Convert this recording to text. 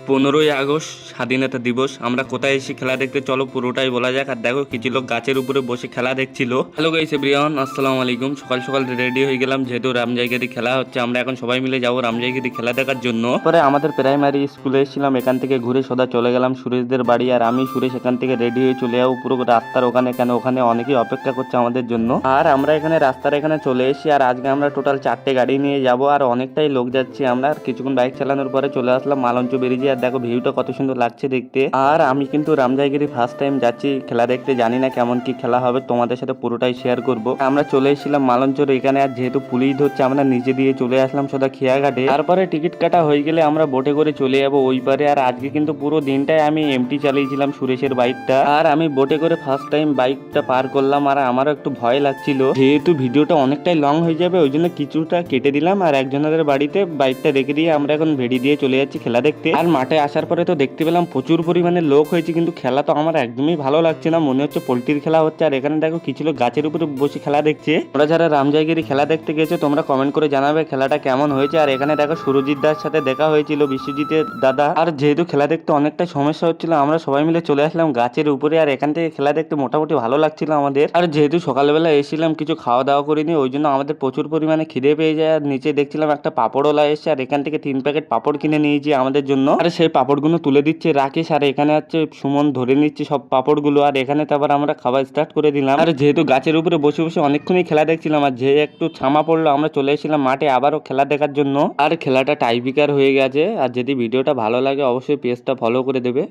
15ই August স্বাধীনতা দিবস। আমরা কোথায় এসে খেলা দেখতে, চলো পুরোটাই বলা যাক। আর দেখো কিছু লোক গাছের উপরে বসে খেলা দেখছিল। হ্যালো গাইস এভরিওয়ান, আসসালামু আলাইকুম। সকাল সকাল রেডি হয়ে গেলাম, যেহেতু রামজায়গারি খেলা হচ্ছে। আমরা এখন সবাই মিলে যাবো রামজায়গারি খেলা দেখার জন্য। পরে আমাদের প্রাইমারি স্কুলে এসেছিলাম, এখান থেকে ঘুরে সোজা চলে গেলাম সুরেশদের বাড়ি। আর আমি সুরেশ এখান থেকে রেডি হয়ে চলে যাবো পুরো রাস্তার ওখানে, কেন ওখানে অনেকেই অপেক্ষা করছে আমাদের জন্য। আর আমরা এখানে রাস্তার এখানে চলে এসেছি। আর আজকে আমরা টোটাল 4টে গাড়ি নিয়ে যাব, আর অনেকটাই লোক যাচ্ছি আমরা। আর কিছুক্ষণ বাইক চালানোর পরে চলে আসলাম মালঞ্চ ব্রিজে। আর দেখো ভিউটা কত সুন্দর লাগছে দেখতে। আর আমি কিন্তু রামজায়গারি ফার্স্ট টাইম যাচ্ছি খেলা দেখতে, জানি না কেমন কি খেলা হবে, তোমাদের সাথে পুরোটাই শেয়ার করব। আমরা চলে এসেছিলাম মালঞ্চর এখানে, আর যেহেতু পুলিশ ধরছে আমরা নিচে দিয়ে চলে আসলাম সোজা খেয়াঘাটে। তারপরে টিকিট কাটা হয়ে গেলে আমরা বোটে করে চলে যাবো ওই পারে। আর আজকে কিন্তু পুরো দিনটাই আমি এমটি চালিয়েছিলাম সুরেশের বাইকটা। আর আমি বোটে করে ফার্স্ট টাইম বাইকটা পার করলাম। আর আমারও একটু ভয় লাগছিল, যেহেতু ভিডিওটা অনেকটাই লং হয়ে যাবে ওই জন্য কিছুটা কেটে দিলাম। আর একজনের বাড়িতে বাইকটা রেখে দিয়ে আমরা এখন ভেড়ি দিয়ে চলে যাচ্ছি খেলা দেখতে। আর মাঠে আসার পরে তো দেখতে পেলাম প্রচুর পরিমাণে লোক হয়েছে, কিন্তু খেলা তো আমার একদমই ভালো লাগছে না, মনে হচ্ছে পোল্ট্রির খেলা হচ্ছে। আর এখানে দেখো কিছু লোক গাছের উপরে বসে খেলা দেখছে। তোমরা যারা রামজায়গারি খেলা দেখতে গেছো তোমরা কমেন্ট করে জানাবে খেলাটা কেমন হয়েছে। আর এখানে দেখো সুরজিৎ দার সাথে দেখা হয়েছিল, বিশ্বজিতের দাদা। আর যেহেতু খেলা দেখতে অনেকটা সমস্যা হচ্ছিল, আমরা সবাই মিলে চলে আসলাম গাছের উপরে। আর এখান থেকে খেলা দেখতে মোটামুটি ভালো লাগছিল আমাদের। আর যেহেতু সকালবেলা এসেছিলাম, কিছু খাওয়া দাওয়া করিনি, ওই জন্য আমাদের প্রচুর পরিমাণে খিদে পেয়ে যায়। আর নিচে দেখছিলাম একটা পাপড়ওয়ালা এসছে, আর এখান থেকে 3 প্যাকেট পাপড় কিনে নিয়েছি আমাদের জন্য। আর সেই পাপড়গুলো তুলে দিচ্ছে রাকেশ, আর এখানে হচ্ছে সুমন ধরে নিচ্ছে সব পাপড়গুলো। আর এখানে তারপর আমরা খাবার স্টার্ট করে দিলাম। আর যেহেতু গাছের উপরে বসে বসে অনেকক্ষণই খেলা দেখছিলাম, আর যে একটু ছামা পড়লো আমরা চলে এসেছিলাম মাঠে আবারও খেলা দেখার জন্য। আর খেলাটা টাইব্রেকার হয়ে গেছে। আর যদি ভিডিওটা ভালো লাগে অবশ্যই পেজটা ফলো করে দেবে।